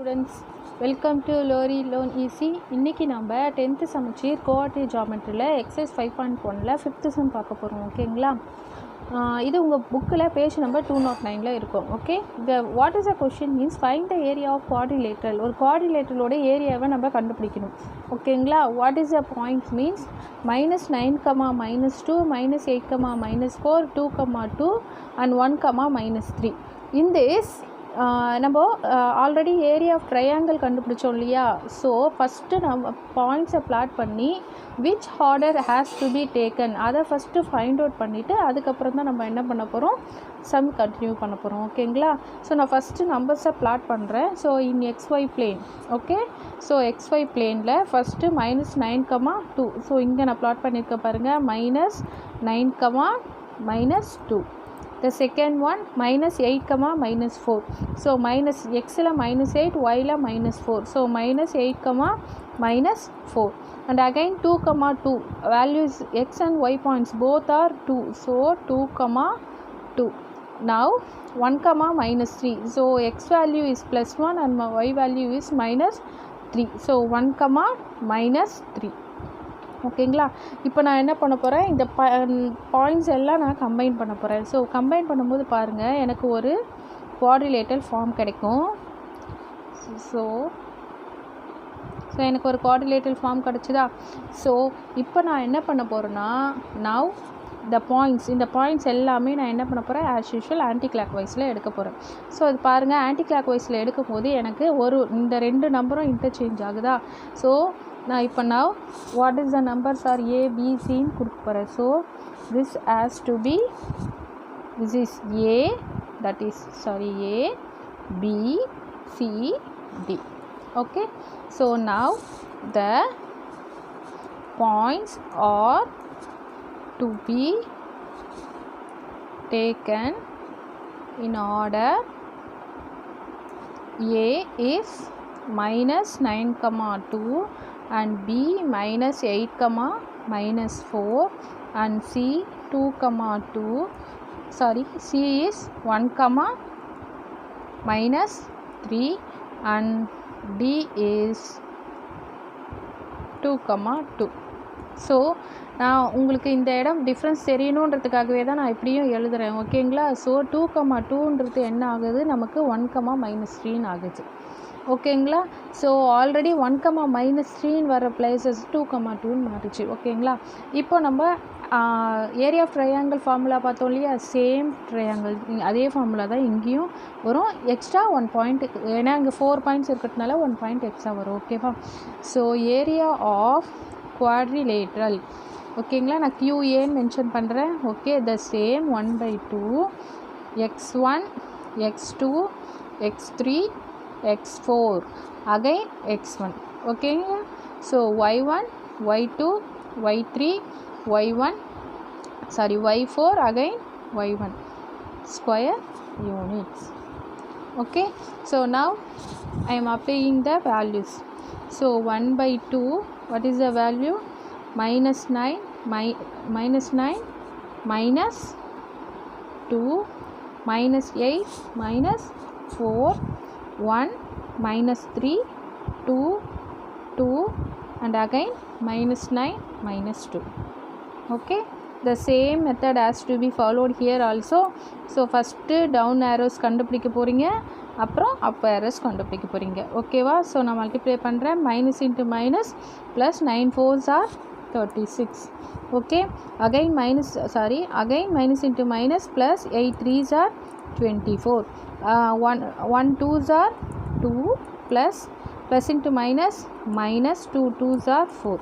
students, welcome to Lori Learn Easy. இன்னைக்கு நம்ம 10th சமச்சீர் கோஆர்டினேட் ஜியோமெட்ரியில் எக்ஸசைஸ் 5.1ல 5th சம் பார்க்க போகிறோம். ஓகேங்களா? இது உங்கள் புக்கில் பேஜ் நம்பர் 209 இருக்கும். Okay, what is a question means find the area of quadrilateral. ஒரு குவாட்ரிலேட்ரலோட ஏரியாவை நம்ம கண்டுபிடிக்கணும். ஓகேங்களா? What is a points means -9, -2, -8, -4, 2, 2 and 1, -3. In this நம்ம ஆல்ரெடி ஏரியா ஆஃப் ட்ரையாங்கிள் கண்டுபிடிச்சோம் இல்லையா? ஸோ ஃபஸ்ட்டு நம்ம பாயிண்ட்ஸை பிளாட் பண்ணி which order has to be taken அதை ஃபஸ்ட்டு ஃபைண்ட் அவுட் பண்ணிவிட்டு அதுக்கப்புறம் தான் நம்ம என்ன பண்ண போகிறோம், சம் கண்டினியூ பண்ண போகிறோம். ஓகேங்களா? ஸோ நான் ஃபஸ்ட்டு நம்பர்ஸை பிளாட் பண்ணுறேன். So in XY plane. Okay, so XY பிளேனில் ஃபஸ்ட்டு -9, 2. ஸோ இங்கே நான் பிளாட் பண்ணியிருக்க பாருங்கள், -9, -2. The second one -8, -4. So xல -8, yல -4. So -8, -4. And again 2, 2. Values x and y points both are 2. So 2, 2. Now 1, -3. So x value is +1 and my y value is -3. So 1, -3. ஓகேங்களா? இப்போ நான் என்ன பண்ண போகிறேன், இந்த பாயிண்ட்ஸ் எல்லாம் நான் கம்பைன் பண்ண போகிறேன். ஸோ கம்பைன் பண்ணும்போது பாருங்கள், எனக்கு ஒரு குவாட்ரிலேட்ரல் ஃபார்ம் கிடைக்கும். ஸோ எனக்கு ஒரு குவாட்ரிலேட்ரல் ஃபார்ம் கிடச்சிதா? ஸோ இப்போ நான் என்ன பண்ண போகிறேன்னா, நவ் இந்த பாயிண்ட்ஸ் எல்லாமே நான் என்ன பண்ண போகிறேன், ஆஸ் யூஷுவல் ஆன்டி கிளாக் வைஸில் எடுக்க போகிறேன். ஸோ அது பாருங்கள், ஆன்டி கிளாக் வைஸில் எடுக்கும் போது எனக்கு இந்த 2 நம்பரும் இன்டர்சேஞ்ச் ஆகுதா? ஸோ நான் இப்போ what is the numbers are A, B, Cன்னு கொடுக்க போகிறேன். So this is A, that is A, B, C, D. Okay, so now the points are to be taken in order. A is -9, 2 and B -8, -4 and C 2, 2. Sorry, C is 1, -3 and D is 2, 2. So நான் உங்களுக்கு இந்த இடம் difference தெரியணுன்றதுக்காகவே தான் நான் இப்படியும் எழுதுகிறேன். ஓகேங்களா? So 2, 2ன்றது என்ன ஆகுது, நமக்கு 1, -3 ஆகுது. ஓகேங்களா? ஸோ ஆல்ரெடி 1, -3 வர பிளேசஸ் 2, 2ன்னு மாறிச்சு. ஓகேங்களா? இப்போ நம்ம ஏரியா ஆஃப் ட்ரையாங்கிள் ஃபார்முலா பார்த்தோம் இல்லையா? சேம் ட்ரையாங்கிள் அதே ஃபார்முலா தான் இங்கேயும் வரும். எக்ஸ்ட்ரா 1 பாயிண்ட், ஏன்னா இங்கே 4 பாயிண்ட்ஸ் இருக்கிறதுனால 1 பாயிண்ட் எக்ஸ்ட்ரா வரும். ஓகேவா? So area of quadrilateral. ஓகேங்களா? நான் QAன்னு மென்ஷன் பண்ணுறேன். Okay, the same 1/2 x1, x2, x3, x4 again x1. okay, so y1, y2, y3, y4 again y1 square units. Okay, so now I am applying the values. So 1/2, what is the value? -9, -9 minus 2, -8, -4, 1, -3, 2, 2 and again -9, -2. okay, the same method has to be followed here also. so first down arrows கண்டுபிடிக்க போறீங்க, அப்புறம் up arrows கண்டுபிடிக்க போறீங்க. ஓகேவா? So நான் multiply பண்ணுறேன். minus into minus plus 9 4s are 36. okay, again minus into minus plus 8 3s are 24. 1 2s are 2 plus into minus 2 2s are 4.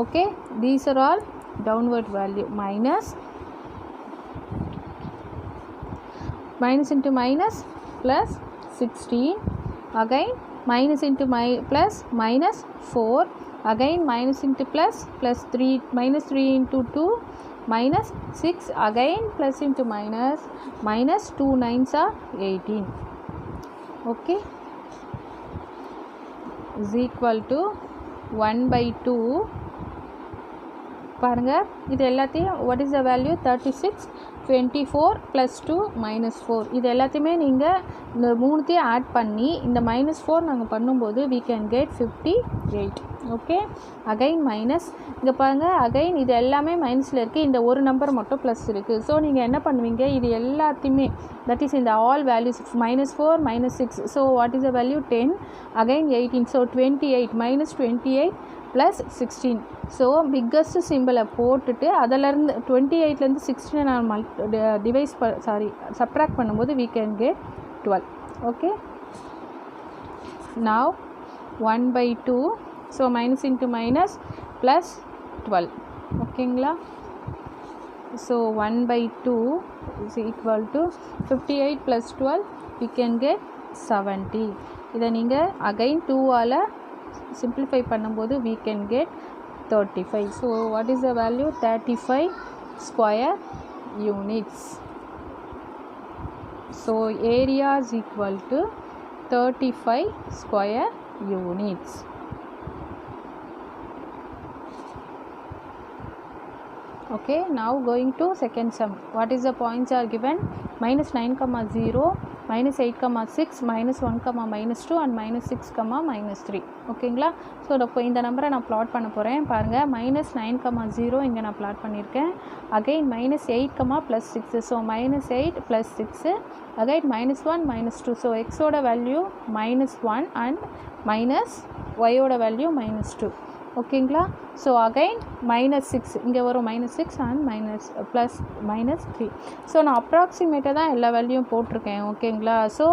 okay, these are all downward value. minus into minus plus 16, again minus into plus minus 4, again minus into plus 3, -3 into 2 minus 6, again plus into minus 2 9s are 18. okay, is equal to 1/2 பாருங்க, இது எல்லாத்தையும் what is the value 36 24 + 2 -4 இது எல்லாத்தையுமே நீங்கள் இந்த மூணுத்தையும் add பண்ணி இந்த -4 நாங்கள் பண்ணும்போது we can get 58. Okay, again minus, இங்கே பாருங்கள் அகைன் இது எல்லாமே மைனஸில் இருக்குது, இந்த ஒரு நம்பர் மட்டும் ப்ளஸ் இருக்குது. ஸோ நீங்கள் என்ன பண்ணுவீங்க, இது எல்லாத்தையுமே தட் இஸ் இந்த all values -4 -6. So what is the value 10, again 18. So 28 -28 + 16. So biggest சிம்பிளை போட்டுட்டு அதிலேருந்து 28லேருந்து 16 நான் சப்ராக்ட் பண்ணும்போது we can get 12. Okay, now 1/2. So minus into minus plus 12. ஓகேங்களா, so 1/2 is equal to 58 + 12 we can get 70. இதை நீங்கள் again 2ஆல் simplify பண்ணும்போது we can get 35. So what is the value, 35 square units. So area is equal to 35 square units. Okay, now going to second sum. What is the points are given, -9, 0, -8, 6, -1, -2 and -6, -3. ஓகேங்களா, so இப்போ இந்த நம்பரை நான் plot பண்ண போகிறேன். பாருங்கள், -9, 0 இங்கே நான் ப்ளாட் பண்ணியிருக்கேன். அகைன் -8, +6. So -8 + 6, again -1, -2. ஸோ எக்ஸோட வேல்யூ -1 அண்ட் ஒயோட வேல்யூ -2. ஓகேங்களா, ஸோ அகைன் -6 இங்கே வரும், -6 அண்ட் -3. ஸோ நான் அப்ராக்சிமேட்டாக தான் எல்லா வேல்யூவும் போட்டிருக்கேன். ஓகேங்களா, ஸோ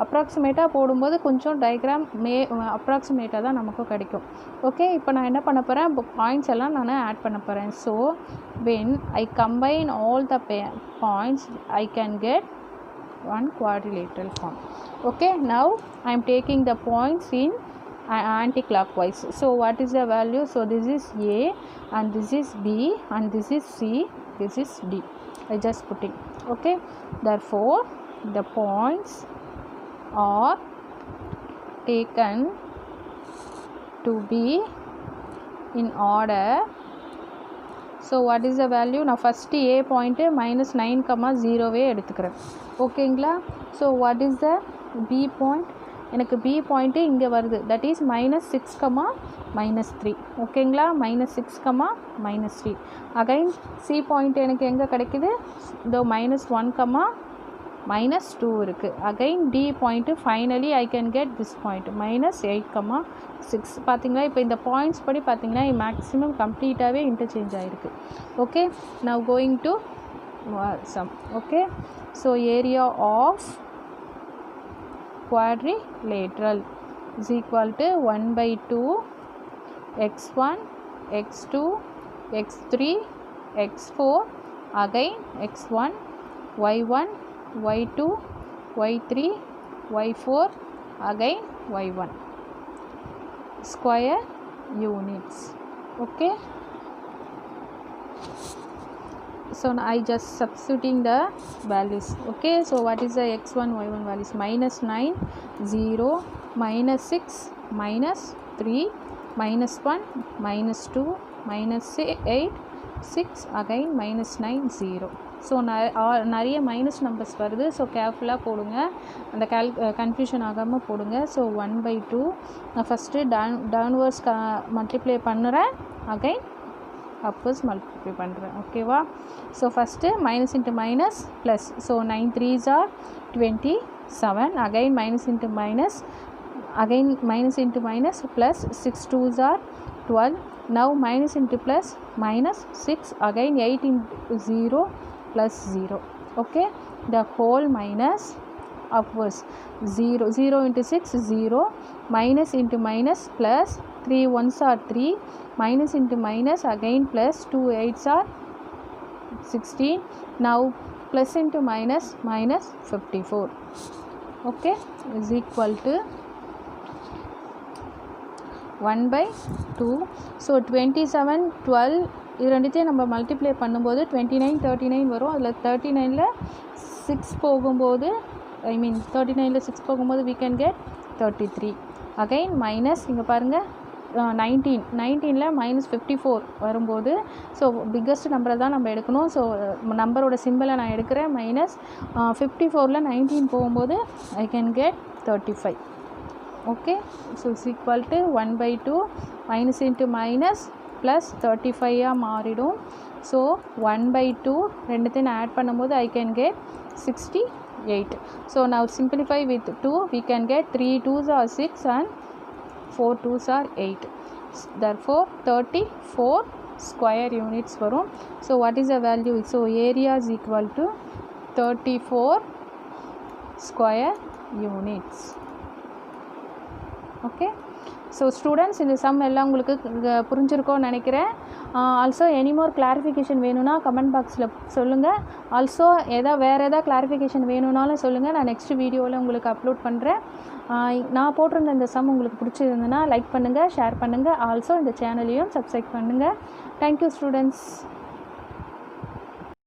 அப்ராக்சிமேட்டாக போடும்போது கொஞ்சம் டயக்ராம் அப்ராக்சிமேட்டாக தான் நமக்கு கிடைக்கும். ஓகே, இப்போ நான் என்ன பண்ண போகிறேன், பாயிண்ட்ஸ் எல்லாம் நான் ஆட் பண்ண போகிறேன். So when I combine all the points I can get one quadrilateral form. Okay, now I am taking the points in anti-clockwise. So what is the value, so this is A and this is B and this is C, this is D. I just putting. Okay, therefore the points are taken to be in order. So what is the value, நான் first A point -9, 0 எடுத்துக்கிறேன். ஓகேங்களா, so what is the B point, எனக்கு B point இங்கே வருது, that is -6, -3. ஓகேங்களா, -6, -3. Again C point எனக்கு எங்கே கிடைக்குது, இதோ -1, -2 இருக்குது. Again D point finally I can get this point -8, 6. பார்த்தீங்களா, இப்போ இந்த பாயிண்ட்ஸ் படி பார்த்தீங்கன்னா மேக்ஸிமம் கம்ப்ளீட்டாகவே இன்டர்சேஞ்ச் ஆகிருக்கு. Okay, now going to sum. Okay, so area of quadrilateral is equal to 1/2 x1, x2, x3, x4, again x1, y1, y2, y3, y4, again y1 square units. Okay, so now I just substituting the values. Okay, so what is the x1, y1 values, -9, 0, -6, -3, -1, -2, -8, 6, again -9, 0. So நிறைய minus numbers வருது. So கேர்ஃபுல்லாக போடுங்க, அந்த confusion ஆகாமல் போடுங்க. So 1/2 நான் first downwards multiply பண்ணுறேன், again upwards multiply பண்ணுறேன். ஓகேவா, so first minus into minus plus. So 9 3s are 27, again minus into minus, again minus into minus plus, 6 2s are 12. now minus into plus minus 6, again 8 into 0 plus 0. Okay, the whole minus upwards, 0 0 into 6 0, minus into minus plus, 3 1s are 3, minus into minus again plus, 2 8s are 16. now plus into minus minus 54. okay, is equal to 1/2. so 27 12 இது ரெண்டுத்தையும் நம்ம multiply பண்ணும்போது 29 39 வரும். அதில் 39ல் 6 போகும்போது, ஐ மீன் 39ல் 6 போகும்போது we can get 33. Again minus, இங்கே பாருங்கள் 19ல் -54 வரும்போது ஸோ பிக்கஸ்ட் நம்பரை தான் நம்ம எடுக்கணும். ஸோ நம்பரோட சிம்பிளை நான் எடுக்கிறேன். -54ல் 19 போகும்போது ஐ can get 35. Okay, so is equal to 1/2 minus into minus plus 35 மாறிடும். ஸோ 1/2 ரெண்டுத்தையும் நான் ஆட் பண்ணும்போது ஐ can get 68. So now simplify with 2, we can get 3 2s are 6 and 4 2s are 8. Therefore 34 square units varum. So what is the value? So area is equal to 34 square units. Okay, so students இந்த some எல்லாம் உங்களுக்கு புரிஞ்சிருக்கும்னு நினைக்கிறேன். Also any more clarification வேணும்னா comment பாக்ஸில் சொல்லுங்கள். Also வேறு எதாவது கிளாரிஃபிகேஷன் வேணும்னாலும் சொல்லுங்கள், நான் நெக்ஸ்ட் வீடியோவில் உங்களுக்கு அப்லோட் பண்ணுறேன். நான் போட்டிருந்த இந்த சம் உங்களுக்கு பிடிச்சிருந்ததுன்னா லைக் பண்ணுங்கள், ஷேர் பண்ணுங்கள். ஆல்சோ இந்த சேனலையும் சப்ஸ்கிரைப் பண்ணுங்கள். Thank you students.